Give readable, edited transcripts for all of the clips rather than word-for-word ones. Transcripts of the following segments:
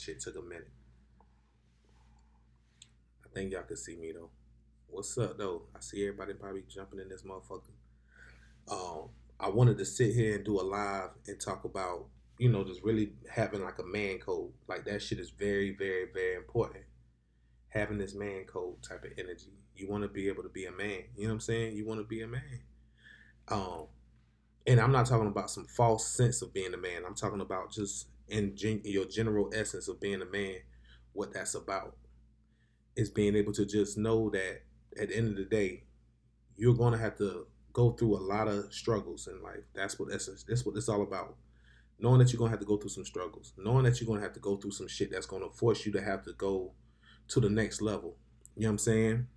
Shit took a minute. I think y'all can see me though. What's up though? I see everybody probably jumping in this motherfucker. Um, I wanted to sit here and do a live and talk about, just really having like a man code. Like that shit is very, very, very important. Having this man code type of energy. You want to be able to be a man. You know what I'm saying? You want to be a man. Um, and I'm not talking about some false sense of being a man. I'm talking about just your general essence of being a man. What that's about is being able to just know that at the end of the day, you're going to have to go through a lot of struggles in life. That's what it's all about. Knowing that you're going to have to go through some struggles, knowing that you're going to have to go through some shit that's going to force you to have to go to the next level. You know what I'm saying?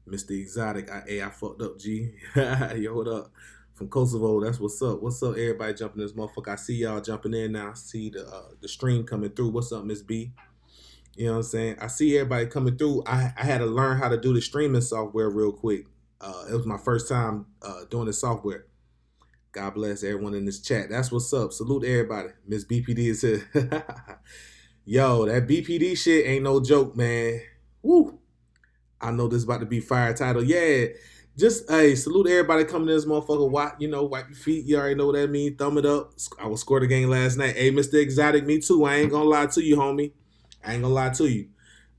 Mr. Exotic, I fucked up, G. Yo, what up? From Kosovo, that's what's up. What's up, everybody jumping this motherfucker? I see y'all jumping in now. I see the stream coming through. What's up, Miss B? You know what I'm saying? I see everybody coming through. I had to learn how to do the streaming software real quick. It was my first time doing the software. God bless everyone in this chat. That's what's up. Salute everybody. Miss BPD is here. Yo, that BPD shit ain't no joke, man. Woo. I know this is about to be fire title. Yeah. Just, hey, salute everybody coming in this motherfucker. Wipe your feet. You already know what that means. Thumb it up. I was scored a game last night. Hey, Mr. Exotic, me too. I ain't gonna lie to you, homie. I ain't gonna lie to you.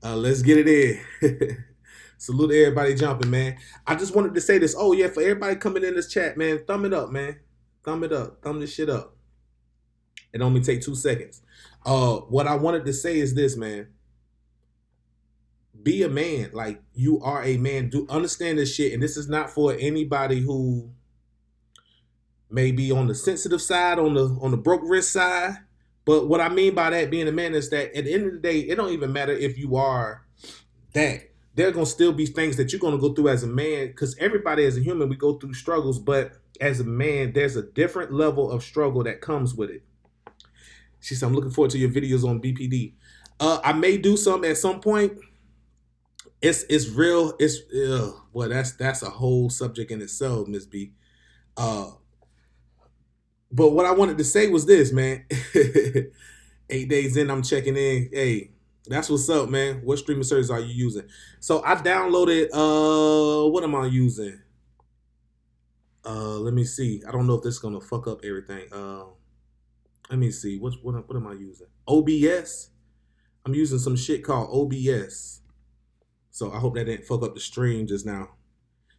Let's get it in. Salute everybody jumping, man. I just wanted to say this. Oh, yeah, for everybody coming in this chat, man, thumb it up, man. Thumb it up. Thumb this shit up. It only take 2 seconds. What I wanted to say is this, man. Be a man. Like, you are a man. Do understand this shit. And this is not for anybody who may be on the sensitive side, on the broke wrist side. But what I mean by that, being a man, is that at the end of the day, it don't even matter if you are that. There are going to still be things that you're going to go through as a man, because everybody as a human, we go through struggles. But as a man, there's a different level of struggle that comes with it. She said, I'm looking forward to your videos on BPD. I may do some at some point. It's real. Well, that's a whole subject in itself, Miss B. But what I wanted to say was this, man. 8 days in, I'm checking in. Hey, that's what's up, man. What streaming service are you using? So I downloaded, what am I using? Let me see. I don't know if this is going to fuck up everything. Let me see. What am I using? OBS? I'm using some shit called OBS. So I hope that didn't fuck up the stream just now.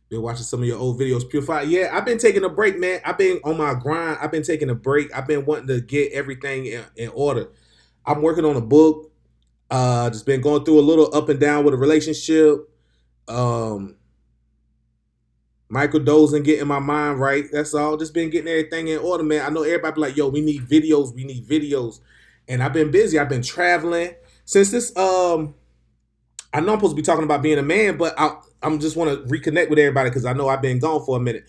Been watching some of your old videos. Purify. Yeah, I've been taking a break, man. I've been on my grind. I've been taking a break. I've been wanting to get everything in order. I'm working on a book. Just been going through a little up and down with a relationship. Microdosing, getting my mind right. That's all. Just been getting everything in order, man. I know everybody be like, yo, we need videos. We need videos. And I've been busy. I've been traveling. Since this, I know I'm supposed to be talking about being a man, but I'm just want to reconnect with everybody because I know I've been gone for a minute.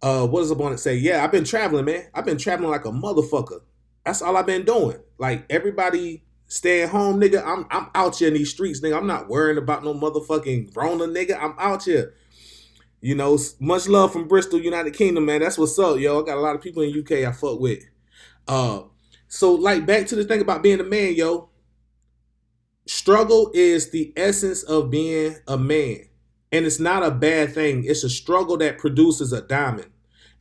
What does I want to say? Yeah, I've been traveling, man. I've been traveling like a motherfucker. That's all I've been doing. Like, everybody staying home, nigga. I'm out here in these streets, nigga. I'm not worrying about no motherfucking Rona, nigga. I'm out here. You know, much love from Bristol, United Kingdom, man. That's what's up, yo. I got a lot of people in UK I fuck with. So, like, back to the thing about being a man, yo. Struggle is the essence of being a man. And it's not a bad thing. It's a struggle that produces a diamond.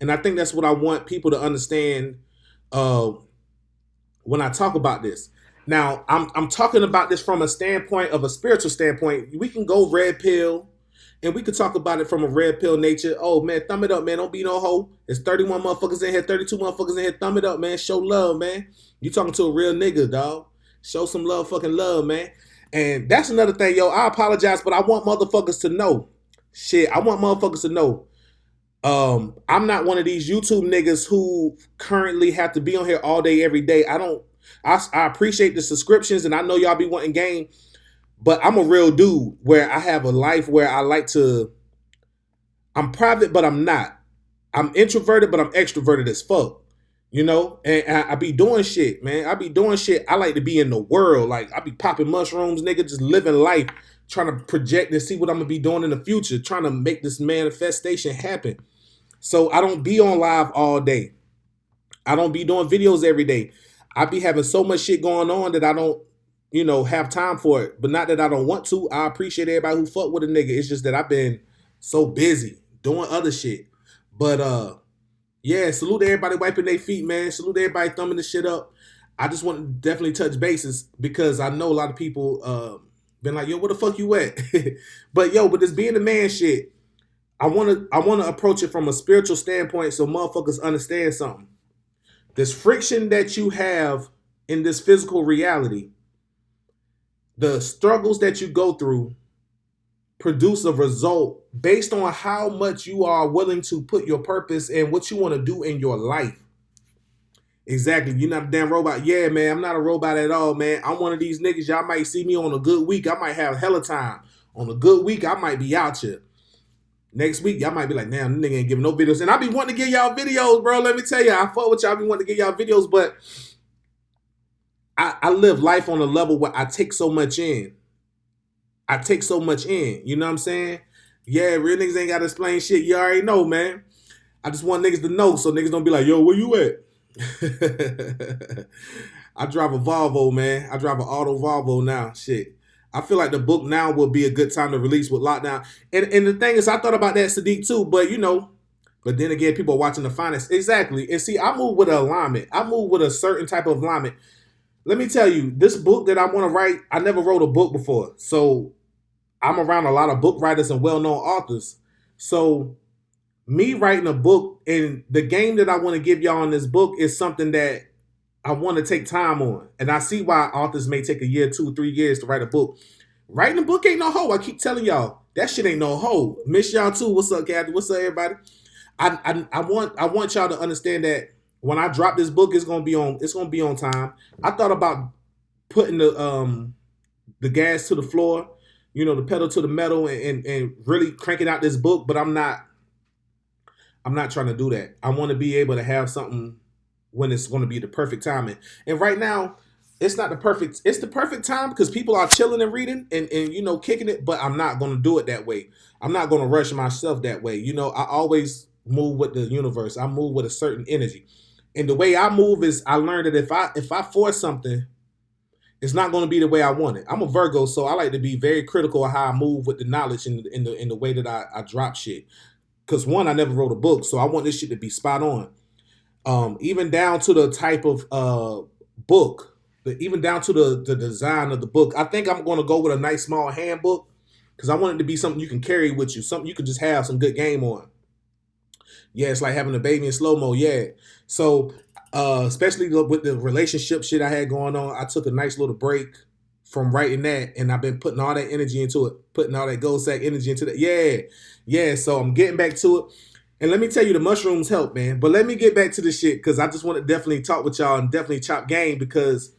And I think that's what I want people to understand when I talk about this. Now, I'm talking about this from a standpoint of a spiritual standpoint. We can go red pill, and we could talk about it from a red pill nature. Oh, man, thumb it up, man. Don't be no hoe. There's 31 motherfuckers in here, 32 motherfuckers in here. Thumb it up, man. Show love, man. You talking to a real nigga, dog. Show some love, fucking love, man. And that's another thing, yo. I apologize, but I want motherfuckers to know. Shit, I want motherfuckers to know. I'm not one of these YouTube niggas who currently have to be on here all day, every day. I appreciate the subscriptions, and I know y'all be wanting game, but I'm a real dude where I have a life where I like to. I'm private, but I'm not. I'm introverted, but I'm extroverted as fuck. You know, and I be doing shit, man. I be doing shit. I like to be in the world. Like, I be popping mushrooms, nigga, just living life, trying to project and see what I'm going to be doing in the future, trying to make this manifestation happen. So I don't be on live all day. I don't be doing videos every day. I be having so much shit going on that I don't, have time for it. But not that I don't want to. I appreciate everybody who fuck with a nigga. It's just that I've been so busy doing other shit. But yeah, salute to everybody wiping their feet, man. Salute to everybody thumbing the shit up. I just want to definitely touch bases because I know a lot of people been like, yo, where the fuck you at? But yo, but this being a man shit, I wanna approach it from a spiritual standpoint so motherfuckers understand something. This friction that you have in this physical reality, the struggles that you go through produce a result based on how much you are willing to put your purpose and what you want to do in your life. Exactly. You're not a damn robot. Yeah, man, I'm not a robot at all, man. I'm one of these niggas. Y'all might see me on a good week. I might have hella time. On a good week, I might be out here. Next week, y'all might be like, damn, this nigga ain't giving no videos. And I be wanting to give y'all videos, bro. Let me tell you, I fuck with y'all. I be wanting to give y'all videos, but I live life on a level where I take so much in. I take so much in. You know what I'm saying? Yeah, real niggas ain't got to explain shit. You already know, man. I just want niggas to know so niggas don't be like, yo, where you at? I drive a Volvo, man. I drive an auto Volvo now. Shit. I feel like the book now will be a good time to release with lockdown. And the thing is, I thought about that, Sadiq, too. But then again, people are watching the finance. Exactly. And see, I move with an alignment. I move with a certain type of alignment. Let me tell you, this book that I want to write, I never wrote a book before. So I'm around a lot of book writers and well-known authors. So me writing a book and the game that I want to give y'all in this book is something that I want to take time on. And I see why authors may take a year, 2, 3 years to write a book. Writing a book ain't no hoe. I keep telling y'all, that shit ain't no hoe. Miss y'all too. What's up, Kathy? What's up, everybody? I want y'all to understand that when I drop this book, it's gonna be on time. I thought about putting the gas to the floor, the pedal to the metal and really cranking out this book, but I'm not trying to do that. I want to be able to have something when it's going to be the perfect timing. And right now, it's not the perfect. It's the perfect time because people are chilling and reading and kicking it. But I'm not going to do it that way. I'm not going to rush myself that way. I always move with the universe. I move with a certain energy, and the way I move is I learned that if I force something, it's not going to be the way I want it. I'm a Virgo, so I like to be very critical of how I move with the knowledge in the way that I drop shit. Because one, I never wrote a book, so I want this shit to be spot on. Even down to the type of book, even down to the design of the book. I think I'm going to go with a nice small handbook because I want it to be something you can carry with you, something you can just have some good game on. Yeah, it's like having a baby in slow-mo, yeah. So, especially with the relationship shit I had going on, I took a nice little break from writing that, and I've been putting all that energy into it, putting all that gold sack energy into that. Yeah, so I'm getting back to it. And let me tell you, the mushrooms help, man. But let me get back to the shit because I just want to definitely talk with y'all and definitely chop game because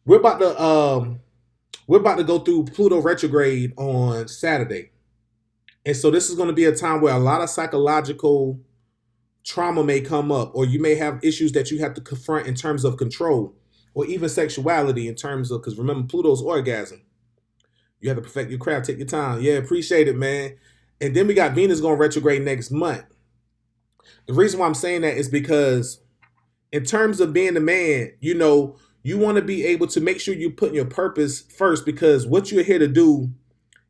we're about to go through Pluto retrograde on Saturday. And so this is going to be a time where a lot of psychological trauma may come up, or you may have issues that you have to confront in terms of control, or even sexuality in terms of, because remember, Pluto's orgasm. You have to perfect your craft, take your time. Yeah, appreciate it, man. And then we got Venus going retrograde next month. The reason why I'm saying that is because in terms of being a man, you want to be able to make sure you put your purpose first because what you're here to do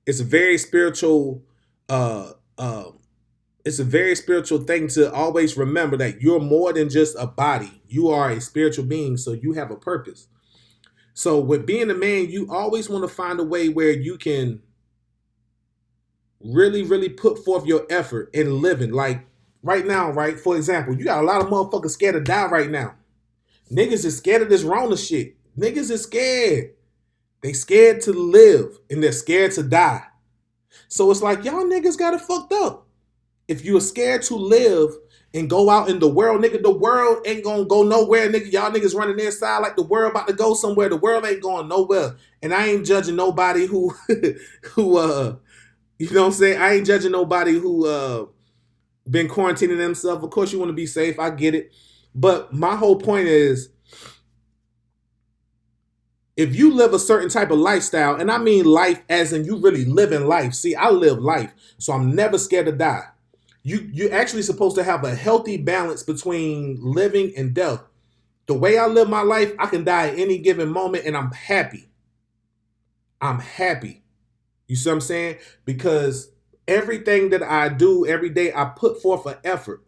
is a very spiritual it's a very spiritual thing to always remember that you're more than just a body. You are a spiritual being, so you have a purpose. So with being a man, you always want to find a way where you can really, really put forth your effort in living. Like right now, right? For example, you got a lot of motherfuckers scared to die right now. Niggas is scared of this Rona shit. Niggas is scared. They scared to live and they're scared to die. So it's like y'all niggas got it fucked up. If you're scared to live and go out in the world, nigga, the world ain't gonna go nowhere, nigga. Y'all niggas running inside like the world about to go somewhere. The world ain't going nowhere. And I ain't judging nobody who you know what I'm saying? I ain't judging nobody who been quarantining themselves. Of course you want to be safe. I get it. But my whole point is if you live a certain type of lifestyle, and I mean life as in you really living life. See, I live life, so I'm never scared to die. You're actually supposed to have a healthy balance between living and death. The way I live my life, I can die at any given moment and I'm happy. I'm happy. You see what I'm saying? Because everything that I do every day, I put forth an effort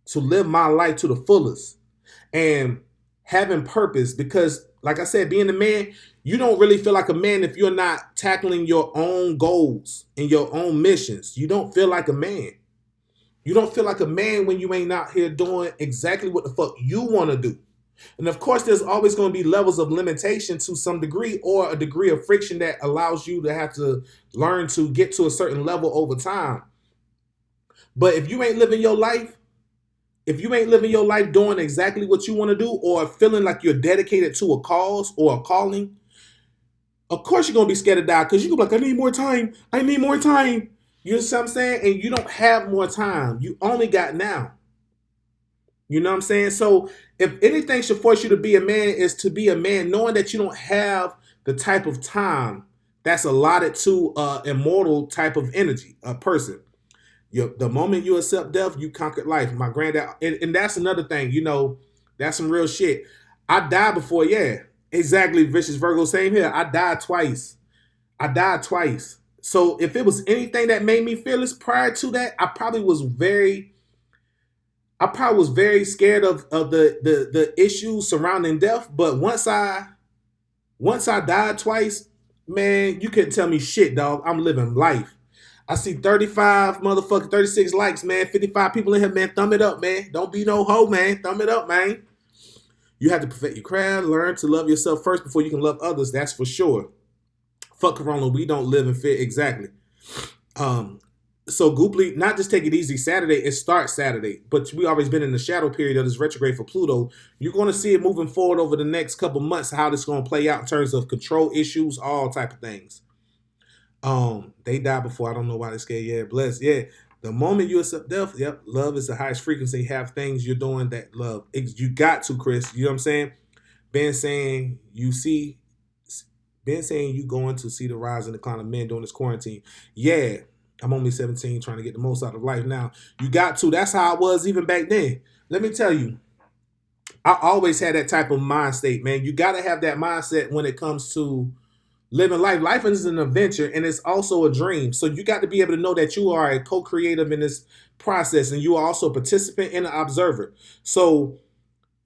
to live my life to the fullest and having purpose. Because, like I said, being a man, you don't really feel like a man if you're not tackling your own goals and your own missions. You don't feel like a man. You don't feel like a man when you ain't out here doing exactly what the fuck you want to do. And of course, there's always going to be levels of limitation to some degree or a degree of friction that allows you to have to learn to get to a certain level over time. But if you ain't living your life, if you ain't living your life doing exactly what you want to do or feeling like you're dedicated to a cause or a calling, of course you're going to be scared to die because you're going to be like, I need more time. I need more time. You know what I'm saying? And you don't have more time. You only got now. You know what I'm saying? So if anything should force you to be a man is to be a man knowing that you don't have the type of time that's allotted to immortal type of energy, a person. The moment you accept death, you conquered life. My granddad, and that's another thing, that's some real shit. I died before, yeah. Exactly, Vicious Virgo, same here. I died twice. I died twice. So if it was anything that made me fearless prior to that, I probably was very scared of the issues surrounding death. But once I died twice, man, you couldn't tell me shit, dog. I'm living life. I see 35 motherfucking 36 likes, man. 55 people in here, man. Thumb it up, man. Don't be no hoe, man. Thumb it up, man. You have to perfect your craft, learn to love yourself first before you can love others. That's for sure. Fuck Corona, we don't live in fear. Exactly. So Gooply, not just take it easy Saturday, it starts Saturday, but we always been in the shadow period of this retrograde for Pluto. You're going to see it moving forward over the next couple months, how this is going to play out in terms of control issues, all type of things. They die before. I don't know why they scared. Yeah, blessed. Yeah. The moment you accept death, yep, love is the highest frequency. Have things you're doing that love. You got to, Chris. You know what I'm saying? Ben saying you going to see the rise and decline of men during this quarantine. Yeah. I'm only 17 trying to get the most out of life now. You got to. That's how I was even back then. Let me tell you, I always had that type of mind state, man. You got to have that mindset when it comes to living life. Life is an adventure and it's also a dream. So you got to be able to know that you are a co-creative in this process and you are also a participant and an observer. So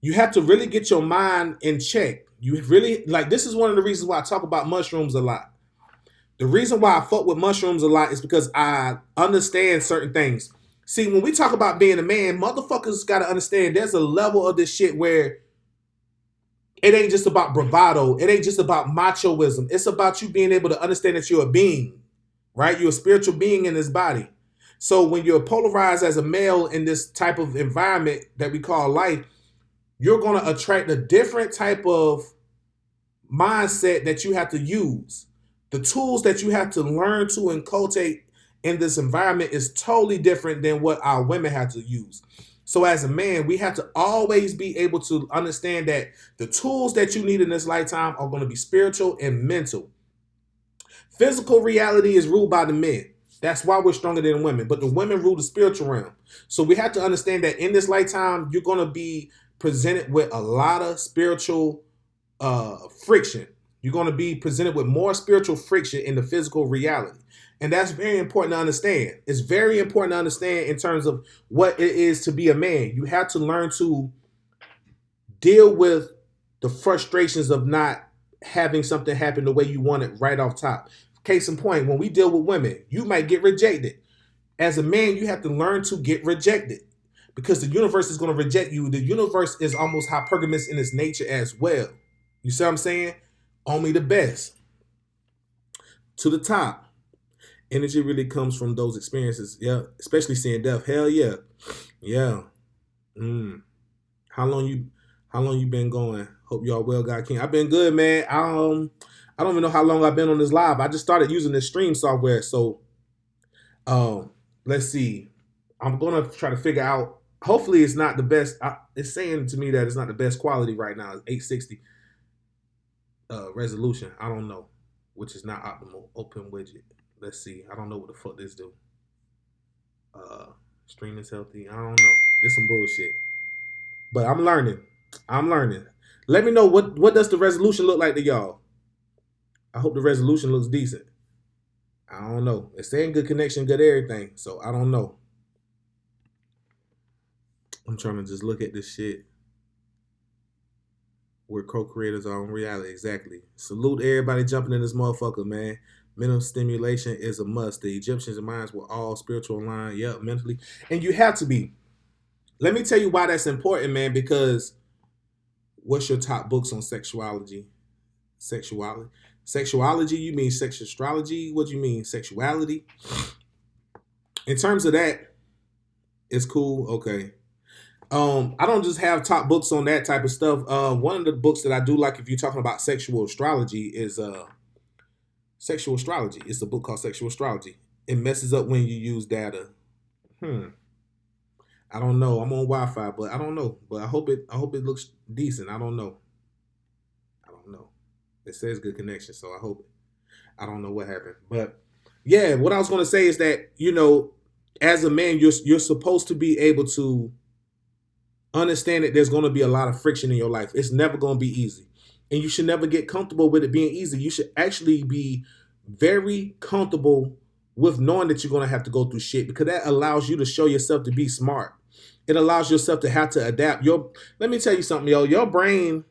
you have to really get your mind in check. You really, like, this is one of the reasons why I talk about mushrooms a lot. The reason why I fuck with mushrooms a lot is because I understand certain things. See, when we talk about being a man, motherfuckers got to understand there's a level of this shit where it ain't just about bravado. It ain't just about machoism. It's about you being able to understand that you're a being, right? You're a spiritual being in this body. So when you're polarized as a male in this type of environment that we call life, you're going to attract a different type of mindset that you have to use. The tools that you have to learn to inculcate in this environment is totally different than what our women have to use. So as a man, we have to always be able to understand that the tools that you need in this lifetime are going to be spiritual and mental. Physical reality is ruled by the men. That's why we're stronger than women. But the women rule the spiritual realm. So we have to understand that in this lifetime, you're going to be presented with a lot of spiritual friction. You're going to be presented with more spiritual friction in the physical reality. And that's very important to understand. It's very important to understand in terms of what it is to be a man. You have to learn to deal with the frustrations of not having something happen the way you want it right off top. Case in point, when we deal with women, you might get rejected. As a man, you have to learn to get rejected because the universe is going to reject you. The universe is almost hypergamous in its nature as well. You see what I'm saying? Only the best. To the top. Energy really comes from those experiences. Yeah. Especially seeing death. Hell yeah. Yeah. How long you been going? Hope y'all well, God King. I've been good, man. I don't even know how long I've been on this live. I just started using this stream software. So let's see. I'm gonna try to figure out. Hopefully it's not the best. It's saying to me that it's not the best quality right now. It's 860 resolution. I don't know, which is not optimal. Open widget. Let's see. I don't know what the fuck this do. Stream is healthy. I don't know. This some bullshit. But I'm learning. Let me know what does the resolution look like to y'all. I hope the resolution looks decent. I don't know. It's saying good connection, good everything. So I don't know. I'm trying to just look at this shit. We're co-creators our own reality. Exactly. Salute everybody jumping in this motherfucker, man. Mental stimulation is a must. The Egyptians and minds were all spiritual aligned. Yep, mentally. And you have to be. Let me tell you why that's important, man, because what's your top books on sexuality? Sexuality? Sexuality? You mean sexual astrology? What do you mean? Sexuality? In terms of that, it's cool. Okay. I don't just have top books on that type of stuff. One of the books that I do like if you're talking about sexual astrology is Sexual Astrology. It's a book called Sexual Astrology. It messes up when you use data. Hmm. I don't know. I'm on Wi-Fi, but I don't know. But I hope it looks decent. I don't know. I don't know. It says good connection, so I hope. I don't know what happened, but yeah. What I was going to say is that as a man, you're supposed to be able to understand that there's going to be a lot of friction in your life. It's never going to be easy. And you should never get comfortable with it being easy. You should actually be very comfortable with knowing that you're going to have to go through shit because that allows you to show yourself to be smart. It allows yourself to have to adapt. Let me tell you something, yo. Your brain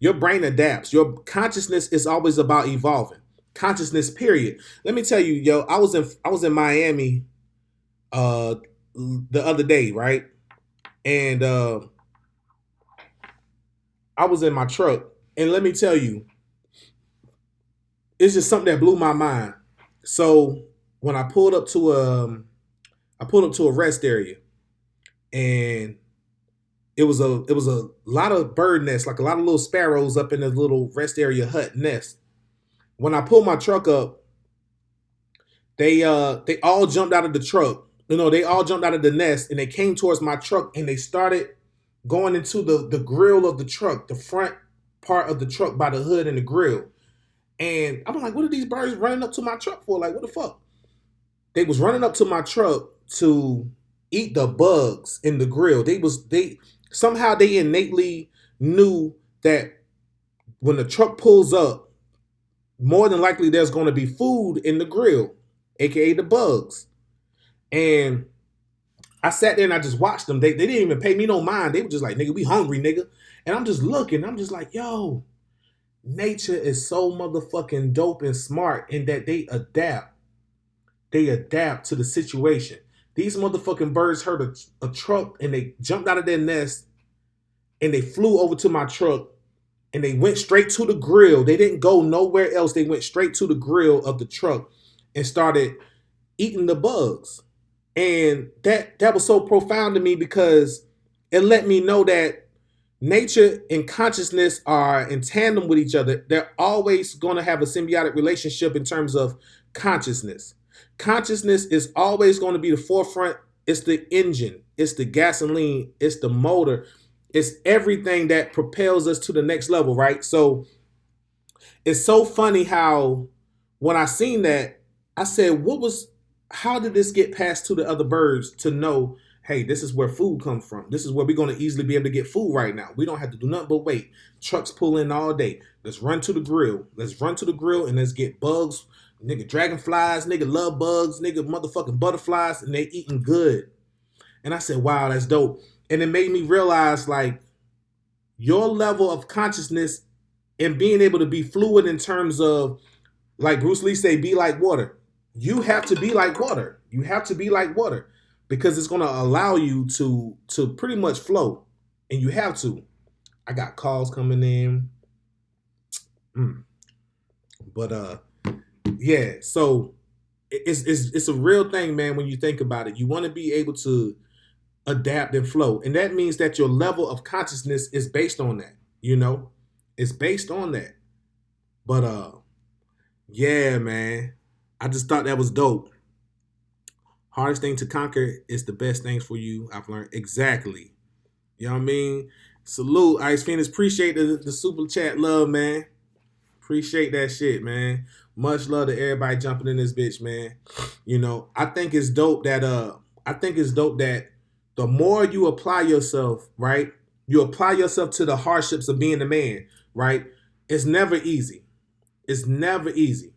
adapts. Your consciousness is always about evolving. Consciousness, period. Let me tell you, yo, I was in Miami the other day, right? And I was in my truck, and let me tell you, it's just something that blew my mind. So when I pulled up to a rest area, and it was a lot of bird nests, like a lot of little sparrows up in the little rest area hut nest. When I pulled my truck up, they all jumped out of the truck. They all jumped out of the nest and they came towards my truck and they started going into the grill of the truck, the front part of the truck by the hood and the grill. And I'm like, what are these birds running up to my truck for? Like, what the fuck? They was running up to my truck to eat the bugs in the grill. They somehow they innately knew that when the truck pulls up, more than likely there's going to be food in the grill, aka the bugs. And I sat there and I just watched them. They didn't even pay me no mind. They were just like, nigga, we hungry, nigga. And I'm just looking. I'm just like, yo, nature is so motherfucking dope and smart in that they adapt. They adapt to the situation. These motherfucking birds heard a truck and they jumped out of their nest and they flew over to my truck and they went straight to the grill. They didn't go nowhere else. They went straight to the grill of the truck and started eating the bugs. And that was so profound to me because it let me know that nature and consciousness are in tandem with each other. They're always going to have a symbiotic relationship in terms of consciousness. Consciousness is always going to be the forefront. It's the engine, it's the gasoline, it's the motor, it's everything that propels us to the next level, right? So it's so funny how when I seen that, I said, how did this get passed to the other birds to know, hey, this is where food comes from. This is where we're going to easily be able to get food right now. We don't have to do nothing but wait. Trucks pull in all day. Let's run to the grill. Let's run to the grill and let's get bugs. Nigga, dragonflies. Nigga, love bugs. Nigga, motherfucking butterflies. And they eating good. And I said, wow, that's dope. And it made me realize, like, your level of consciousness and being able to be fluid in terms of, like Bruce Lee say, be like water. You have to be like water. You have to be like water because it's going to allow you to pretty much flow. And you have to. I got calls coming in. But yeah, so it's a real thing, man, when you think about it. You want to be able to adapt and flow. And that means that your level of consciousness is based on that, It's based on that. But yeah, man. I just thought that was dope. Hardest thing to conquer is the best things for you. I've learned exactly. You know what I mean? Salute, Ice Phoenix. Appreciate the super chat love, man. Appreciate that shit, man. Much love to everybody jumping in this bitch, man. I think it's dope that the more you apply yourself, right? You apply yourself to the hardships of being a man, right? It's never easy. It's never easy.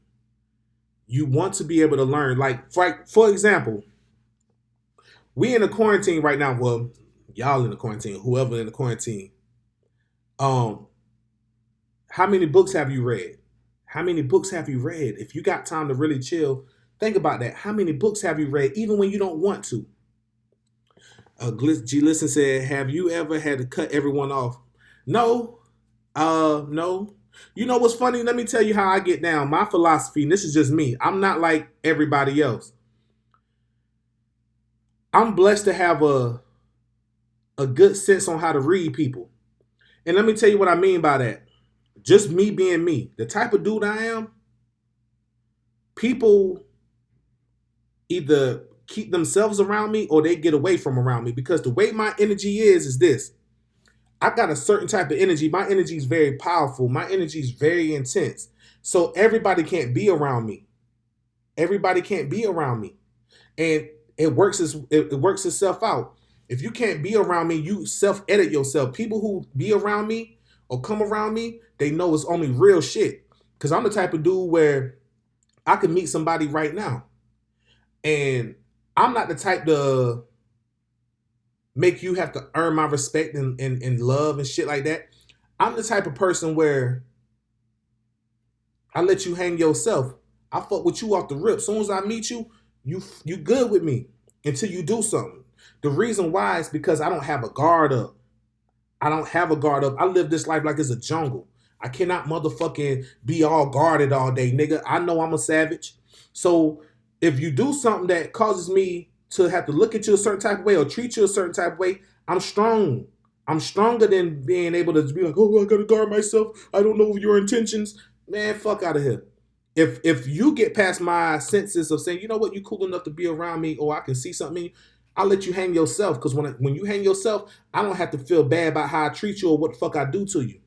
You want to be able to learn. Like, for example, we in a quarantine right now. Well, y'all in the quarantine, whoever in the quarantine. Um, how many books have you read? How many books have you read? If you got time to really chill, think about that. How many books have you read, even when you don't want to? G Listen said, "Have you ever had to cut everyone off?" No, no. You know what's funny? Let me tell you how I get down. My philosophy, and this is just me. I'm not like everybody else. I'm blessed to have a good sense on how to read people. And let me tell you what I mean by that. Just me being me. The type of dude I am, people either keep themselves around me or they get away from around me, because the way my energy is this. I got a certain type of energy. My energy is very powerful. My energy is very intense. So everybody can't be around me. Everybody can't be around me. And it works itself out. If you can't be around me, you self-edit yourself. People who be around me or come around me, they know it's only real shit. Because I'm the type of dude where I can meet somebody right now. And I'm not the type to make you have to earn my respect and love and shit like that. I'm the type of person where I let you hang yourself. I fuck with you off the rip. As soon as I meet you, you good with me until you do something. The reason why is because I don't have a guard up. I don't have a guard up. I live this life like it's a jungle. I cannot motherfucking be all guarded all day, nigga. I know I'm a savage. So if you do something that causes me to have to look at you a certain type of way or treat you a certain type of way, I'm strong. I'm stronger than being able to be like, oh, I gotta guard myself. I don't know your intentions. Man, fuck out of here. If you get past my senses of saying, you know what, you cool enough to be around me, or I can see something, I'll let you hang yourself. Because when you hang yourself, I don't have to feel bad about how I treat you or what the fuck I do to you.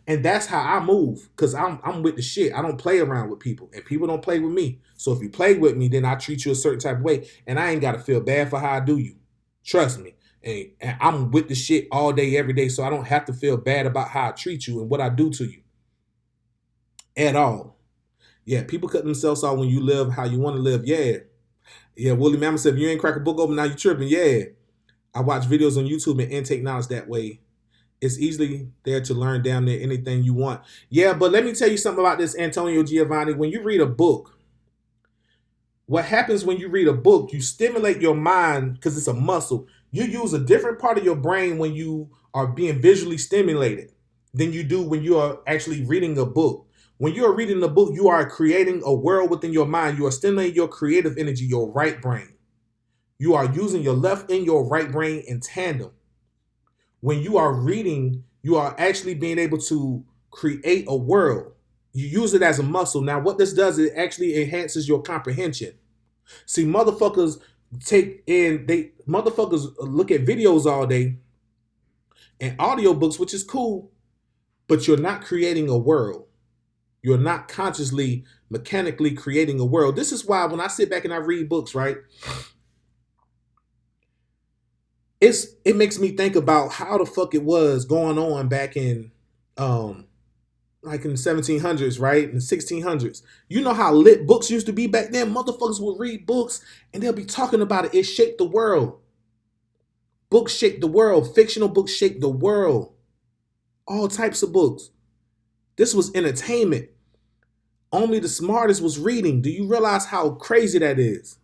And that's how I move, because I'm with the shit. I don't play around with people, and people don't play with me. So if you play with me, then I treat you a certain type of way, and I ain't got to feel bad for how I do you. Trust me. And I'm with the shit all day, every day, so I don't have to feel bad about how I treat you and what I do to you at all. Yeah, people cut themselves off when you live how you want to live. Yeah. Yeah, Willie Mammoth said, if you ain't crack a book open, now you tripping. Yeah. I watch videos on YouTube and intake knowledge that way. It's easily there to learn damn near anything you want. Yeah, but let me tell you something about this, Antonio Giovanni. When you read a book, what happens when you read a book, you stimulate your mind because it's a muscle. You use a different part of your brain when you are being visually stimulated than you do when you are actually reading a book. When you are reading a book, you are creating a world within your mind. You are stimulating your creative energy, your right brain. You are using your left and your right brain in tandem. When you are reading, you are actually being able to create a world. You use it as a muscle. Now, what this does, it actually enhances your comprehension. See, motherfuckers look at videos all day and audiobooks, which is cool, but you're not creating a world. You're not consciously, mechanically creating a world. This is why when I sit back and I read books, right, it makes me think about how the fuck it was going on back in like in the 1700s, right? In the 1600s. You know how lit books used to be back then? Motherfuckers would read books and they'll be talking about it. It shaped the world. Books shaped the world. Fictional books shaped the world. All types of books. This was entertainment. Only the smartest was reading. Do you realize how crazy that is?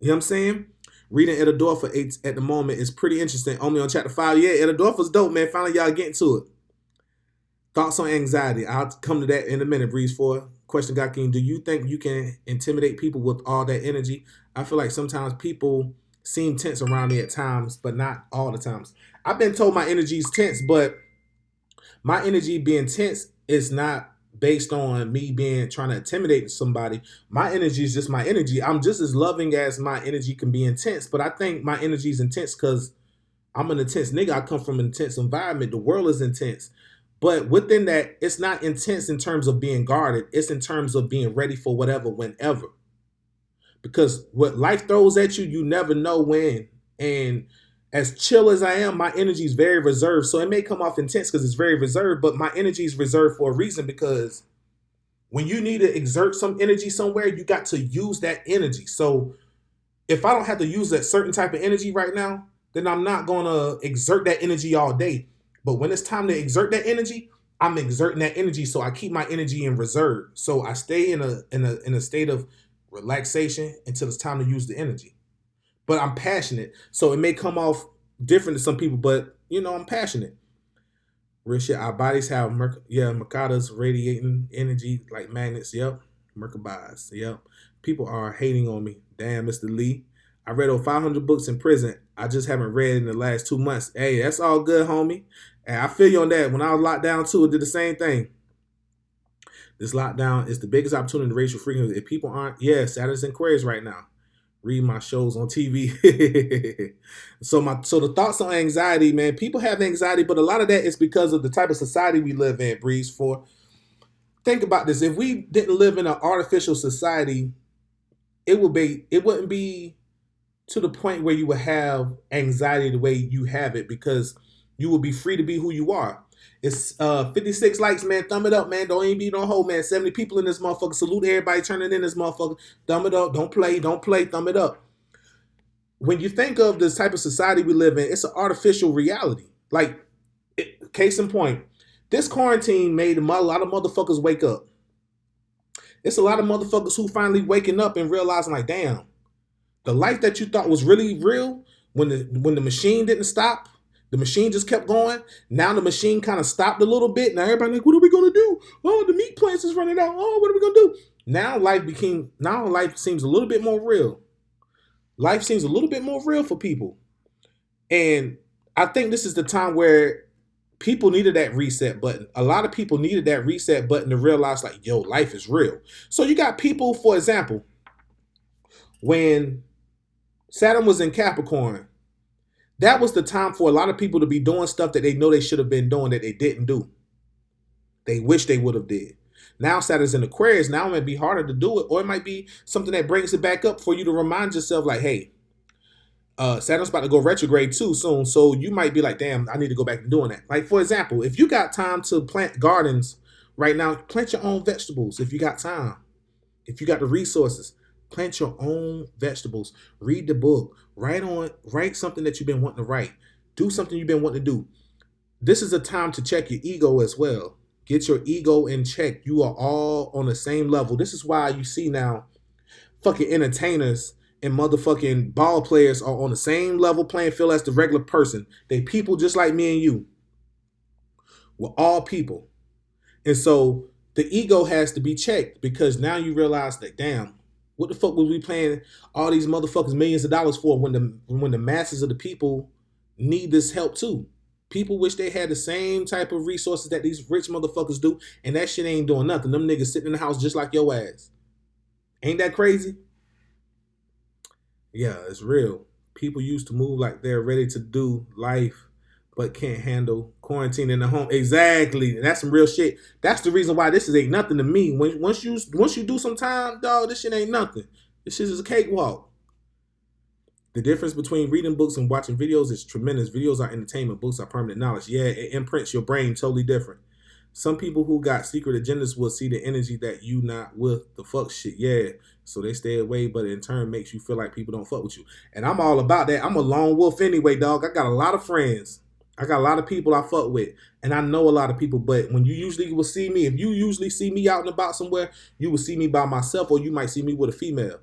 You know what I'm saying? Reading Edadorfa at the moment is pretty interesting. Only on chapter 5. Yeah, Edadorfa's dope, man. Finally, y'all getting to it. Thoughts on anxiety. I'll come to that in a minute, Breeze 4. Question, God King. Do you think you can intimidate people with all that energy? I feel like sometimes people seem tense around me at times, but not all the times. I've been told my energy is tense, but my energy being tense is not based on me trying to intimidate somebody. My energy is just my energy. I'm just as loving as my energy can be intense, but I think my energy is intense because I'm an intense nigga. I come from an intense environment. The world is intense. But within that, it's not intense in terms of being guarded. It's in terms of being ready for whatever, whenever. Because what life throws at you, you never know when. And as chill as I am, my energy is very reserved. So it may come off intense because it's very reserved, but my energy is reserved for a reason, because when you need to exert some energy somewhere, you got to use that energy. So if I don't have to use that certain type of energy right now, then I'm not gonna exert that energy all day. But when it's time to exert that energy, I'm exerting that energy. So I keep my energy in reserve. So I stay in a state of relaxation until it's time to use the energy. But I'm passionate. So it may come off different to some people, but I'm passionate. Real shit. Our bodies have Mercados radiating energy like magnets. Yep. Merkabahs. Yep. People are hating on me. Damn, Mr. Lee. I read over 500 books in prison. I just haven't read in the last 2 months. Hey, that's all good, homie. And I feel you on that. When I was locked down too, I did the same thing. This lockdown is the biggest opportunity to raise your freedom. If people aren't, Saturday's Inquiries right now. Read my shows on TV. So the thoughts on anxiety, man. People have anxiety, but a lot of that is because of the type of society we live in, Breeze. Think about this. If we didn't live in an artificial society, it wouldn't be to the point where you would have anxiety the way you have it, because you will be free to be who you are. It's 56 likes, man. Thumb it up, man. Don't even be no hoe, man. 70 people in this motherfucker. Salute everybody turning in this motherfucker. Thumb it up. Don't play. Thumb it up. When you think of this type of society we live in, it's an artificial reality. Like, case in point, this quarantine made a lot of motherfuckers wake up. It's a lot of motherfuckers who finally waking up and realizing, like, damn, the life that you thought was really real, when the machine didn't stop, the machine just kept going. Now the machine kind of stopped a little bit. Now everybody like, what are we gonna do? Oh, the meat plants is running out. Oh, what are we gonna do? Now life seems a little bit more real. Life seems a little bit more real for people. And I think this is the time where people needed that reset button. A lot of people needed that reset button to realize, like, yo, life is real. So you got people, for example, when Saturn was in Capricorn, that was the time for a lot of people to be doing stuff that they know they should have been doing that they didn't do. They wish they would have did. Now Saturn's in Aquarius. Now it might be harder to do it, or it might be something that brings it back up for you to remind yourself, like, hey, Saturn's about to go retrograde too soon. So you might be like, damn, I need to go back to doing that. Like, for example, if you got time to plant gardens right now, plant your own vegetables. If you got time, if you got the resources, plant your own vegetables. Read the book. Write something that you've been wanting to write. Do something you've been wanting to do. This is a time to check your ego as well. Get your ego in check. You are all on the same level. This is why you see now fucking entertainers and motherfucking ball players are on the same level playing field as the regular person. They people just like me and you. We're all people. And so the ego has to be checked, because now you realize that, damn, what the fuck was we paying all these motherfuckers millions of dollars for when the masses of the people need this help too? People wish they had the same type of resources that these rich motherfuckers do, and that shit ain't doing nothing. Them niggas sitting in the house just like your ass. Ain't that crazy? Yeah, it's real. People used to move like they're ready to do life, but can't handle quarantine in the home. Exactly. And that's some real shit. That's the reason why this ain't nothing to me. Once you do some time, dog, this shit ain't nothing. This shit is a cakewalk. The difference between reading books and watching videos is tremendous. Videos are entertainment. Books are permanent knowledge. Yeah, it imprints your brain totally different. Some people who got secret agendas will see the energy that you not with the fuck shit. Yeah, so they stay away, but in turn makes you feel like people don't fuck with you. And I'm all about that. I'm a lone wolf anyway, dog. I got a lot of friends. I got a lot of people I fuck with, and I know a lot of people. But when you usually will see me, if you usually see me out and about somewhere, you will see me by myself, or you might see me with a female,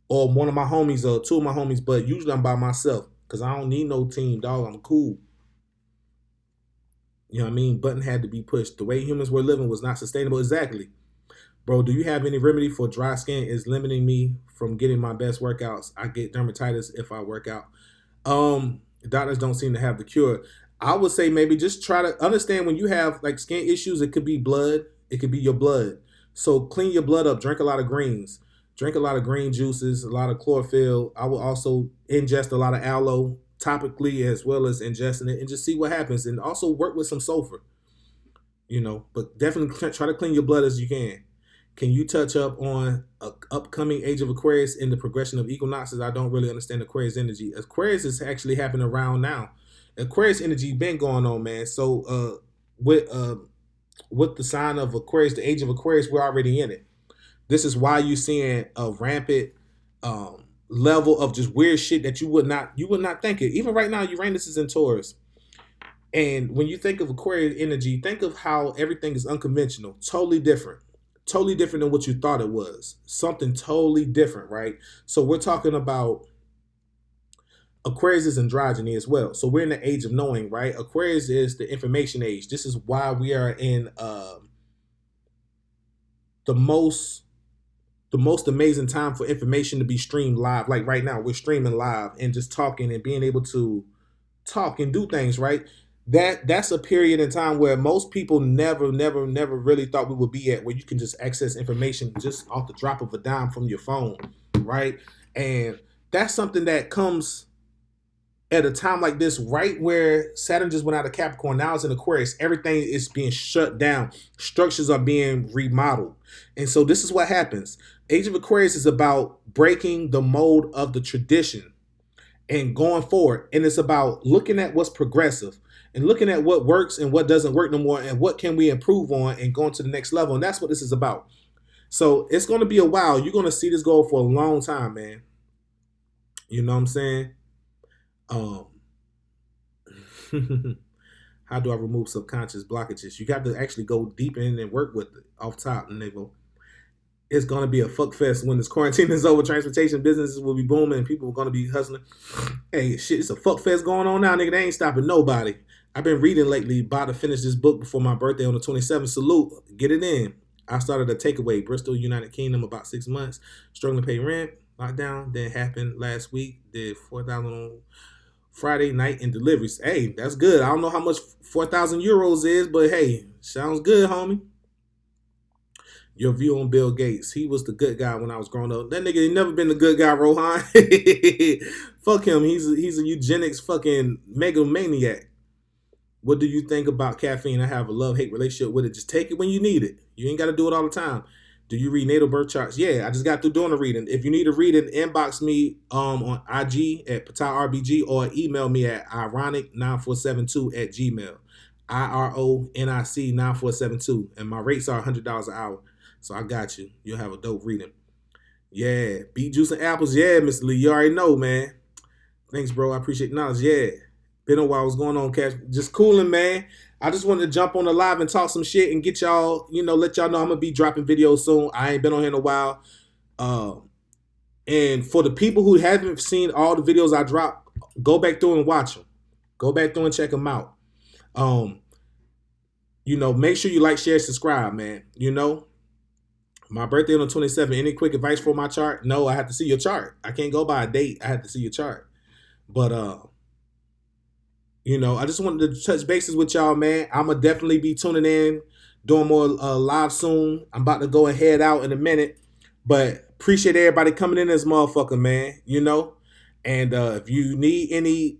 or one of my homies, or two of my homies. But usually I'm by myself, because I don't need no team, dog. I'm cool. You know what I mean? Button had to be pushed. The way humans were living was not sustainable. Exactly. Bro, do you have any remedy for dry skin? Is limiting me from getting my best workouts. I get dermatitis if I work out. Doctors don't seem to have the cure. I would say maybe just try to understand, when you have like skin issues, it could be blood. It could be your blood. So clean your blood up. Drink a lot of greens. Drink a lot of green juices, a lot of chlorophyll. I will also ingest a lot of aloe topically, as well as ingesting it, and just see what happens. And also work with some sulfur, but definitely try to clean your blood as you can. Can you touch up on a upcoming age of Aquarius in the progression of equinoxes? I don't really understand Aquarius energy. Aquarius is actually happening around now. Aquarius energy been going on, man. So with the sign of Aquarius, the age of Aquarius, we're already in it. This is why you're seeing a rampant level of just weird shit that you would not think it. Even right now, Uranus is in Taurus. And when you think of Aquarius energy, think of how everything is unconventional, totally different than what you thought it was. Something totally different, right? So we're talking about Aquarius is androgyny as well. So we're in the age of knowing, right? Aquarius is the information age. This is why we are in the most amazing time for information to be streamed live. Like right now, we're streaming live and just talking and being able to talk and do things, right? That's a period in time where most people never really thought we would be at, where you can just access information just off the drop of a dime from your phone, right? And that's something that comes at a time like this, right where Saturn just went out of Capricorn, now it's in Aquarius. Everything is being shut down. Structures are being remodeled. And so this is what happens. Age of Aquarius is about breaking the mold of the tradition and going forward. And it's about looking at what's progressive and looking at what works and what doesn't work no more and what can we improve on and going to the next level. And that's what this is about. So it's going to be a while. You're going to see this go for a long time, man. You know what I'm saying? How do I remove subconscious blockages? You got to actually go deep in and work with it off top. And they go, it's going to be a fuck fest when this quarantine is over. Transportation businesses will be booming and people are going to be hustling. Hey, shit, it's a fuck fest going on now, nigga. They ain't stopping nobody. I've been reading lately, about to finish this book before my birthday on the 27th. Salute. Get it in. I started a takeaway, Bristol, United Kingdom, about 6 months. Struggling to pay rent. Lockdown. Then happened last week. Did 4,000 on Friday night in deliveries. Hey, that's good. I don't know how much 4,000 euros is, but hey, sounds good, homie. Your view on Bill Gates. He was the good guy when I was growing up. That nigga ain't never been the good guy, Rohan. Fuck him. He's a eugenics fucking megalomaniac. What do you think about caffeine? I have a love-hate relationship with it. Just take it when you need it. You ain't got to do it all the time. Do you read natal birth charts? Yeah, I just got through doing a reading. If you need to read it, inbox me on IG at PataiRBG or email me at ironic9472 at gmail. IRONIC9472. And my rates are $100 an hour. So I got you. You'll have a dope reading. Yeah. Beet juice and apples. Yeah, Mr. Lee. You already know, man. Thanks, bro. I appreciate the knowledge. Yeah. Been a while. What's going on, Cash? Just cooling, man. I just wanted to jump on the live and talk some shit and get y'all, let y'all know I'm going to be dropping videos soon. I ain't been on here in a while. And for the people who haven't seen all the videos I drop, go back through and watch them. Go back through and check them out. Make sure you like, share, subscribe, man. My birthday on the 27th. Any quick advice for my chart? No, I have to see your chart. I can't go by a date. I have to see your chart. But, I just wanted to touch bases with y'all, man. I'm going to definitely be tuning in, doing more live soon. I'm about to go and head out in a minute. But appreciate everybody coming in this motherfucker, man. And if you need any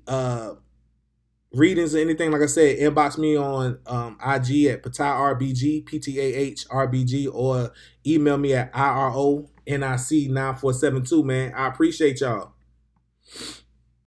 readings or anything, like I said, inbox me on IG at PataiRBG, PTAHRBG, or email me at IRONIC9472, man. I appreciate y'all.